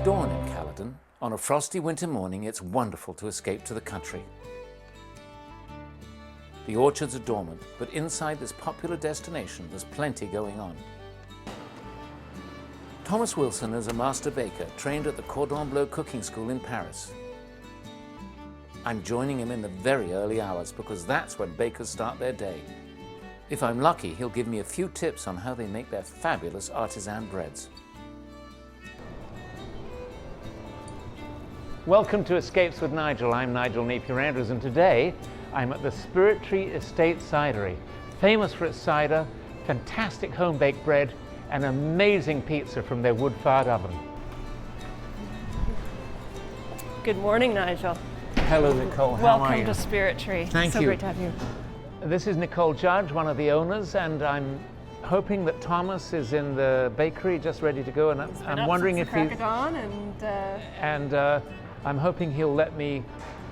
dawn in Caledon. On a frosty winter morning, it's wonderful to escape to the country. The orchards are dormant, but inside this popular destination, there's plenty going on. Thomas Wilson is a master baker trained at the Cordon Bleu cooking school in Paris. I'm joining him in the very early hours because that's when bakers start their day. If I'm lucky, he'll give me a few tips on how they make their fabulous artisan breads. Welcome to Escapes with Nigel. I'm Nigel Napier-Andrews, and today I'm at the Spirit Tree Estate Cidery, famous for its cider, fantastic home-baked bread, and amazing pizza from their wood-fired oven. Good morning, Nigel. Hello, Nicole. How are you? Welcome to Spirit Tree. Thank you. So great to have you. This is Nicole Judge, one of the owners, and I'm hoping that Thomas is in the bakery just ready to go, and I'm wondering if he's... and I'm hoping he'll let me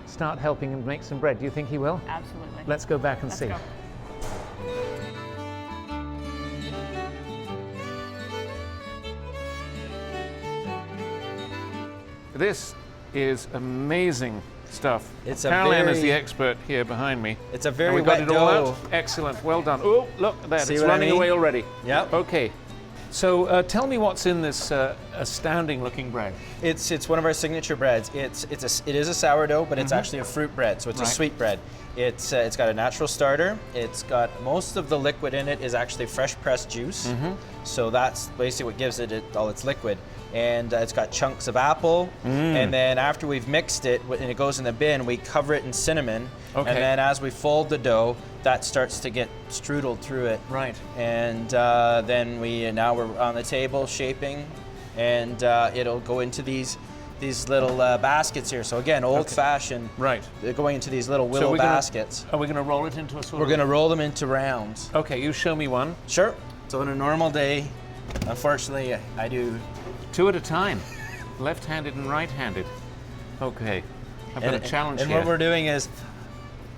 start helping him make some bread. Do you think he will? absolutely. Let's go back and see. Go. This is amazing stuff. It's a Caroline is very- the expert here behind me. It's a And very we got wet it all dough. out. Excellent, well done. Oh, look at that, See it's what I running mean? away already. Yep. Okay, so tell me what's in this astounding looking bread. It's one of our signature breads. It is a sourdough, but it's actually a fruit bread, so it's Right. a sweet bread. It's got a natural starter. It's got most of the liquid in it is actually fresh pressed juice. So that's basically what gives it all its liquid. And it's got chunks of apple. And then after we've mixed it and it goes in the bin, we cover it in cinnamon. Okay. And then as we fold the dough, that starts to get strudelled through it. Right. And then now we're on the table shaping, and it'll go into these little baskets here. So again, old-fashioned. Right. They're going into these little willow we're gonna- baskets. Are we going to roll it into a sort We're of... going to roll them into rounds. Okay, you show me one. Sure. So on a normal day, unfortunately, I do. Two at a time. Left-handed and right-handed. Okay, I've got a challenge and here. what we're doing is,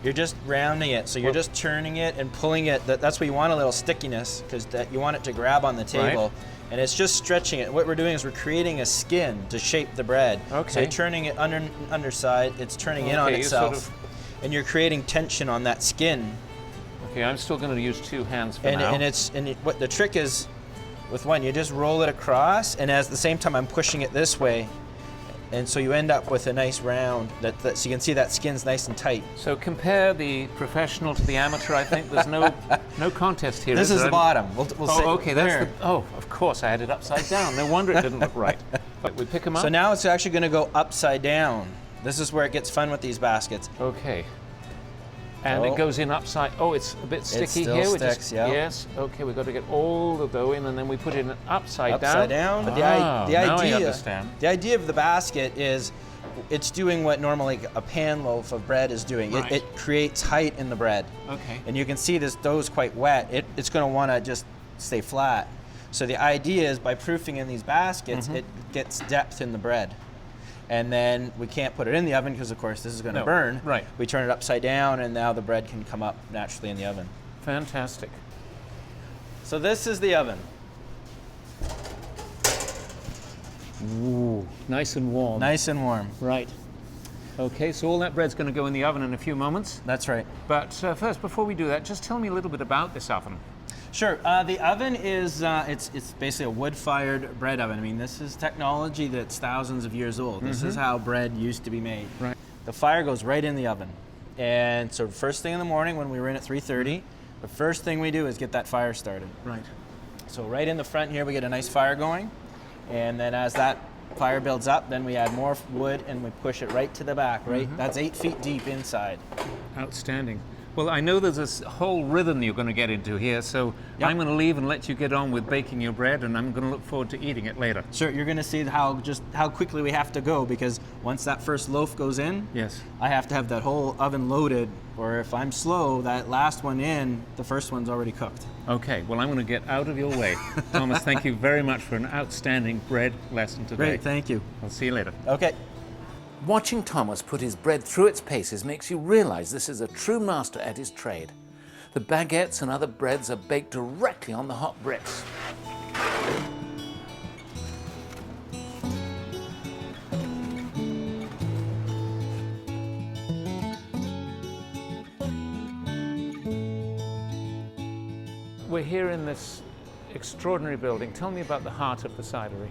you're just rounding it. So you're just turning it and pulling it. That's where you want a little stickiness, because you want it to grab on the table. Right. And it's just stretching it. What we're doing is we're creating a skin to shape the bread. Okay. So you're turning it underside, it's turning in on Okay, you sort itself. And you're creating tension on that skin. Okay, I'm still going to use two hands for now. What the trick is, with one, you just roll it across, and at the same time I'm pushing it this way. And so you end up with a nice round, so you can see that skin's nice and tight. So compare the professional to the amateur. I think there's no contest here. This is there? the bottom. We'll say, Oh, okay, that's there. the... Oh, of course, I had it upside down. No wonder it didn't look right. But we pick them up? So now it's actually going to go upside down. This is where it gets fun with these baskets. Okay. And So- it goes in upside... Oh, it's a bit sticky still here. sticks, yeah. Yes, okay, we've got to get all the dough in, and then we put it in upside down. Upside down. But the Now I idea, understand. the idea of the basket is, it's doing what normally a pan loaf of bread is doing. Right. It creates height in the bread. Okay. And you can see this dough's quite wet. It's going to want to just stay flat. So the idea is, by proofing in these baskets, it gets depth in the bread. And then we can't put it in the oven because, of course, this is going to burn. Right. We turn it upside down, and now the bread can come up naturally in the oven. Fantastic. So this is the oven. Ooh, nice and warm. Nice and warm. Right. Okay, so all that bread's going to go in the oven in a few moments. That's right. But first, before we do that, just tell me a little bit about this oven. Sure. The oven is it's basically a wood-fired bread oven. I mean, this is technology that's thousands of years old. This is how bread used to be made. Right. The fire goes right in the oven, and so first thing in the morning when we were in at 3:30, the first thing we do is get that fire started. Right. So right in the front here, we get a nice fire going, and then as that fire builds up, then we add more wood and we push it right to the back. Right. That's 8 feet deep inside. Outstanding. Well, I know there's this whole rhythm you're going to get into here, so Yep. I'm going to leave and let you get on with baking your bread, and I'm going to look forward to eating it later. Sure. You're going to see how quickly we have to go, because once that first loaf goes in, Yes. I have to have that whole oven loaded, or if I'm slow, that last one in, the first one's already cooked. Okay, well, I'm going to get out of your way. Thomas, thank you very much for an outstanding bread lesson today. Great, thank you. I'll see you later. Okay. Watching Thomas put his bread through its paces makes you realize this is a true master at his trade. The baguettes and other breads are baked directly on the hot bricks. we're here in this extraordinary building. Tell me about the heart of the cidery.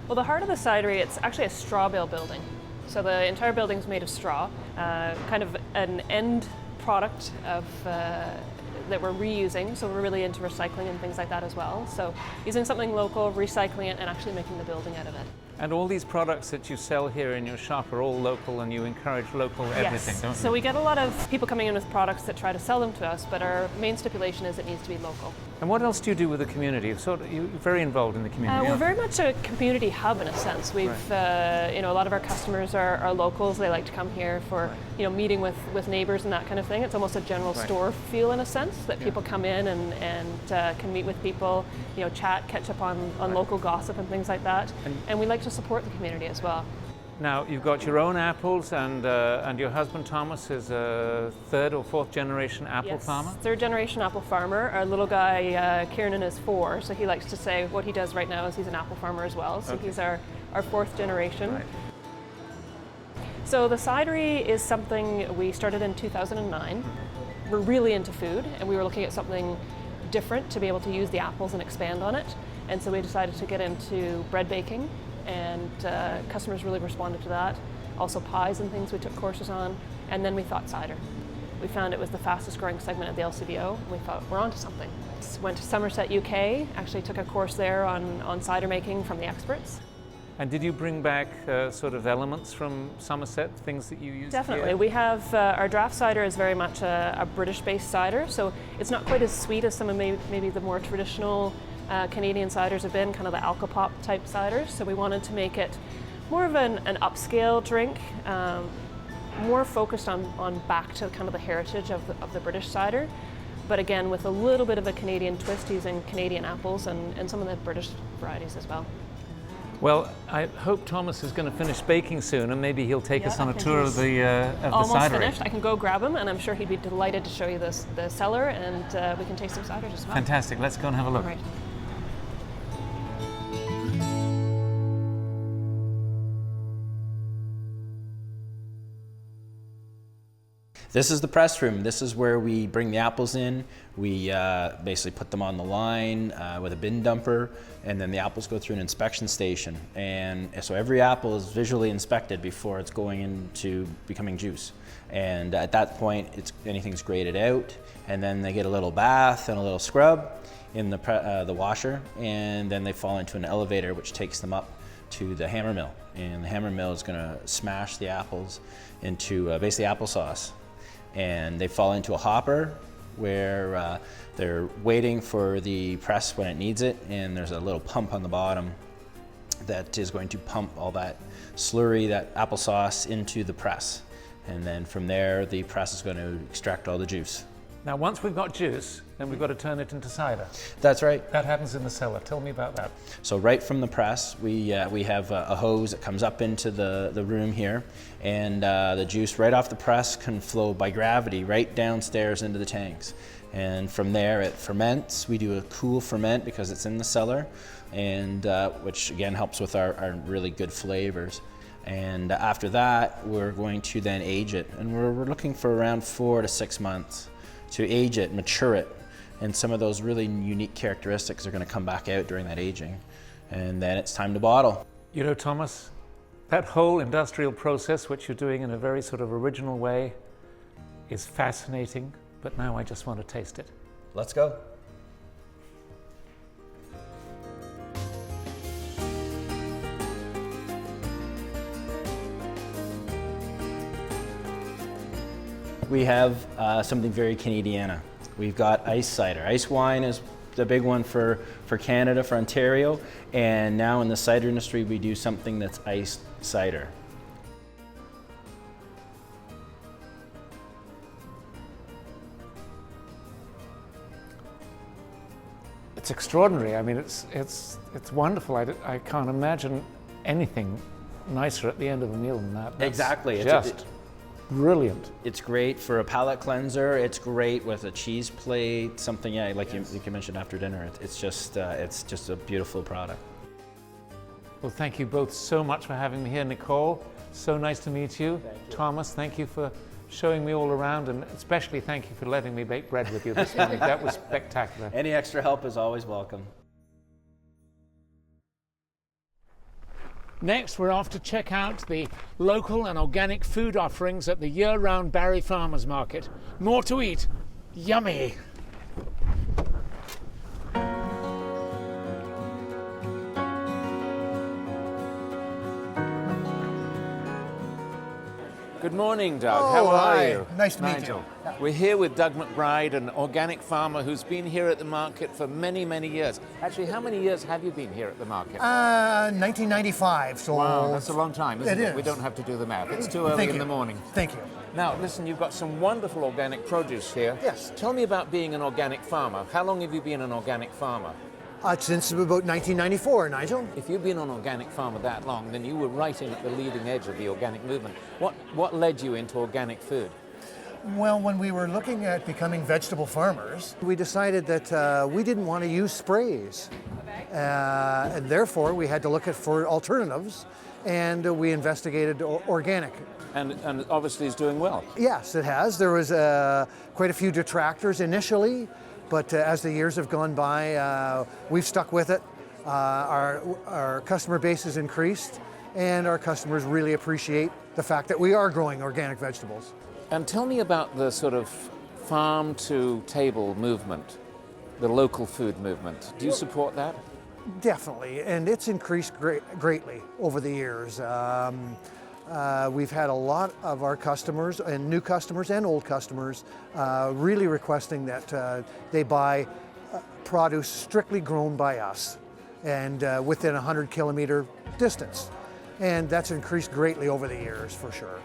Well, the heart of the cidery, it's actually a straw bale building. So the entire building's made of straw, kind of an end product of that we're reusing, so we're really into recycling and things like that as well. So using something local, recycling it, and actually making the building out of it. And all these products that you sell here in your shop are all local, and you encourage local everything, don't you? So we get a lot of people coming in with products that try to sell them to us, but our main stipulation is it needs to be local. And what else do you do with the community? You're very involved in the community. We're very much a community hub in a sense. We've, a lot of our customers are locals. They like to come here for, meeting with neighbors and that kind of thing. It's almost a general store feel in a sense that people come in and can meet with people, chat, catch up on local gossip and things like that. And we like to support the community as well. Now, you've got your own apples, and your husband Thomas is a third or fourth generation apple farmer? Third generation apple farmer. Our little guy, Kieran, is 4, so he likes to say what he does right now is he's an apple farmer as well. So he's our fourth generation. Right. So the cidery is something we started in 2009. We're really into food, and we were looking at something different to be able to use the apples and expand on it. And so we decided to get into bread baking, and customers really responded to that. Also pies and things we took courses on, and then we thought cider. We found it was the fastest growing segment of the LCBO, and we thought we're onto something. Went to Somerset, UK, actually took a course there on cider making from the experts. And did you bring back sort of elements from Somerset, things that you use? Definitely. Here? We have our draft cider is very much a British-based cider, so it's not quite as sweet as some of maybe the more traditional Canadian ciders have been, kind of the alcopop type ciders. So we wanted to make it more of an upscale drink, more focused on back to kind of the heritage of the British cider, but again with a little bit of a Canadian twist using Canadian apples and some of the British varieties as well. Well, I hope Thomas is going to finish baking soon, and maybe he'll take us on a tour of the almost cidery. Finished. I can go grab him, and I'm sure he'd be delighted to show you the cellar, and we can taste some ciders as well. Fantastic. Let's go and have a look. All right. This is the press room. This is where we bring the apples in. We basically put them on the line with a bin dumper, and then the apples go through an inspection station. And so every apple is visually inspected before it's going into becoming juice. And at that point, anything's graded out, and then they get a little bath and a little scrub in the washer, and then they fall into an elevator which takes them up to the hammer mill. And the hammer mill is going to smash the apples into basically applesauce. And they fall into a hopper where they're waiting for the press when it needs it, and there's a little pump on the bottom that is going to pump all that slurry, that applesauce, into the press. And then from there, the press is going to extract all the juice. Now, once we've got juice, then we've got to turn it into cider. That's right. That happens in the cellar. Tell me about that. So right from the press, we have a hose that comes up into the room here, and the juice right off the press can flow by gravity right downstairs into the tanks. And from there it ferments. We do a cool ferment because it's in the cellar, and which again helps with our really good flavors. And after that, we're going to then age it, and we're looking for around 4 to 6 months to age it, mature it, and some of those really unique characteristics are going to come back out during that aging, and then it's time to bottle. You know, Thomas, that whole industrial process, which you're doing in a very sort of original way, is fascinating, but now I just want to taste it. Let's go. We have something very Canadiana. We've got ice cider. Ice wine is the big one for Canada, for Ontario, and now in the cider industry we do something that's iced cider. It's extraordinary. I mean, it's wonderful. I can't imagine anything nicer at the end of a meal than that. That's exactly. Just brilliant. It's great for a palate cleanser. It's great with a cheese plate, something like you mentioned after dinner. It's just a beautiful product. Well, thank you both so much for having me here, Nicole. So nice to meet you. Thank you. Thomas, thank you for showing me all around, and especially thank you for letting me bake bread with you this morning. That was spectacular. Any extra help is always welcome. Next, we're off to check out the local and organic food offerings at the year-round Barrie Farmers Market. More to eat. Yummy! Good morning, Doug. Oh, How are hi. you? Nice to meet Nigel. you. We're here with Doug McBride, an organic farmer who's been here at the market for many, many years. Actually, how many years have you been here at the market? 1995. So Wow, that's a long time, isn't it? It is. We don't have to do the math. It's too early Thank in you. the morning. Thank you. Now, listen, you've got some wonderful organic produce here. Yes. Tell me about being an organic farmer. How long have you been an organic farmer? Since about 1994, Nigel. If you've been an organic farmer that long, then you were right in at the leading edge of the organic movement. What led you into organic food? Well, when we were looking at becoming vegetable farmers, we decided that we didn't want to use sprays. And therefore, we had to look for alternatives, and we investigated organic. And obviously it's doing well. Yes, it has. There was quite a few detractors initially, but as the years have gone by, we've stuck with it. Our customer base has increased, and our customers really appreciate the fact that we are growing organic vegetables. And tell me about the sort of farm to table movement, the local food movement. Do you support that? Definitely, and it's increased greatly over the years. We've had a lot of our customers, and new customers and old customers, really requesting that they buy produce strictly grown by us and within a 100-kilometer distance. And that's increased greatly over the years, for sure.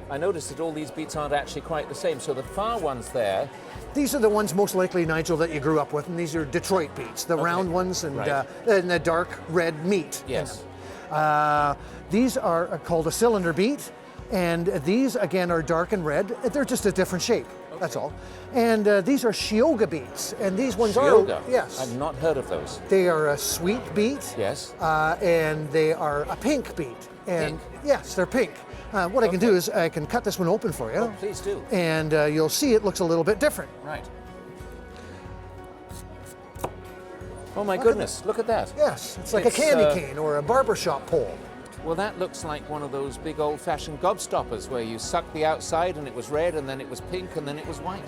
I noticed that all these beets aren't actually quite the same. So the far ones there, These are the ones most likely, Nigel, that you grew up with, and these are Detroit beets, the round ones and, Right. and the dark red meat. yes. These are called a cylinder beet, and these again are dark and red. They're just a different shape. That's all. And these are Shioga beets, and these ones Shioga? are yes. I've not heard of those. They are a sweet beet. Yes. And they are a pink beet. And Pink? yes, they're pink. What I can do is I can cut this one open for you. Oh, please do. And you'll see it looks a little bit different. Right. Oh my goodness, look at that. Yes, it's like It's, a candy cane or a barbershop pole. Well, that looks like one of those big old-fashioned gobstoppers where you suck the outside and it was red and then it was pink and then it was white.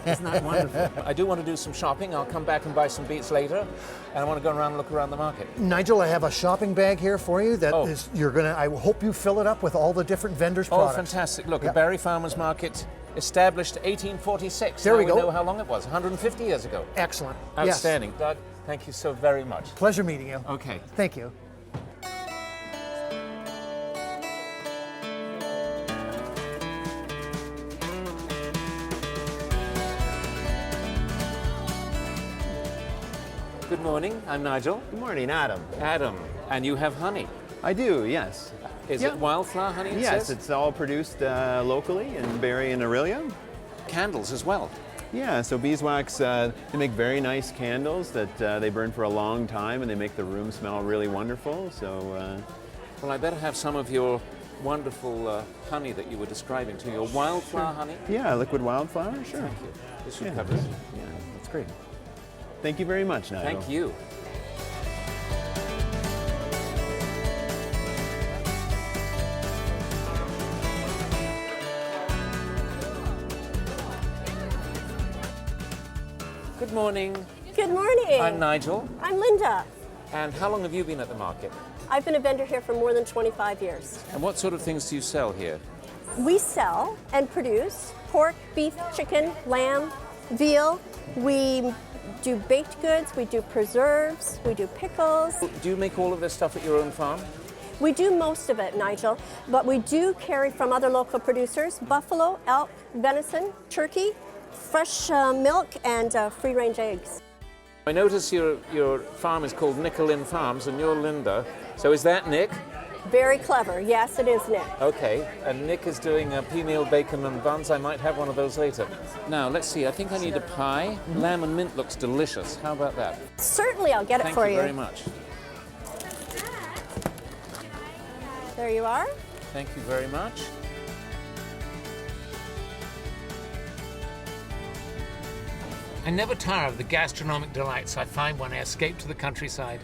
Isn't that wonderful? I do want to do some shopping. I'll come back and buy some beets later. And I want to go around and look around the market. Nigel, I have a shopping bag here for you that Oh. is, I hope you fill it up with all the different vendors' Oh, products. fantastic. Look, Yep. the Barrie Farmers Market, established 1846. There Now we go. know how long it was, 150 years ago. Excellent. Outstanding. Doug, thank you so very much. Yes. Pleasure meeting you. Okay. Thank you. Good morning. I'm Nigel. Good morning, Adam. Adam, and you have honey. I do, yes. Is Yeah. it wildflower honey? It Yes, says? it's all produced locally in Barrie and Aurelia. Candles as well. Yeah, so beeswax, they make very nice candles that they burn for a long time and they make the room smell really wonderful. So, Well, I better have some of your wonderful honey that you were describing to me. Your wildflower honey? yeah, liquid wildflower, sure. Thank you. This should Yeah, cover it. yeah, that's great. Thank you very much, Nigel. Thank you. Good morning. Good morning. I'm Nigel. I'm Linda. And how long have you been at the market? I've been a vendor here for more than 25 years. And what sort of things do you sell here? We sell and produce pork, beef, chicken, lamb, veal. We do baked goods, we do preserves, we do pickles. Do you make all of this stuff at your own farm? We do most of it, Nigel, but we do carry from other local producers buffalo, elk, venison, turkey, fresh milk, and free-range eggs. I notice your farm is called Nickel Farms and you're Linda. So is that Nick? Very clever. Yes, it is, Nick. Okay, and Nick is doing pea meal bacon and buns. I might have one of those later. Now, let's see. I think I need a pie. Lamb and mint looks delicious. How about that? Certainly, I'll get it Thank for you very much. There you are. Thank you very much. I never tire of the gastronomic delights I find when I escape to the countryside.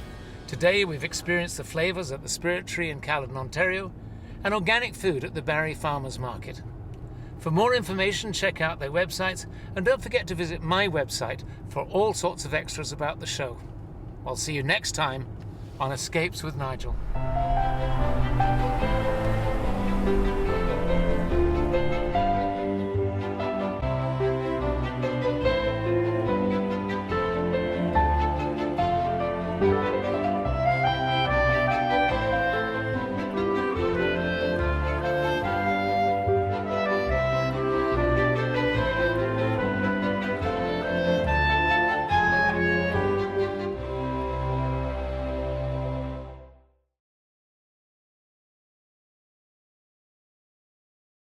Today we've experienced the flavours at the Spirit Tree in Caledon, Ontario, and organic food at the Barrie Farmers Market. For more information, check out their websites, and don't forget to visit my website for all sorts of extras about the show. I'll see you next time on Escapes with Nigel.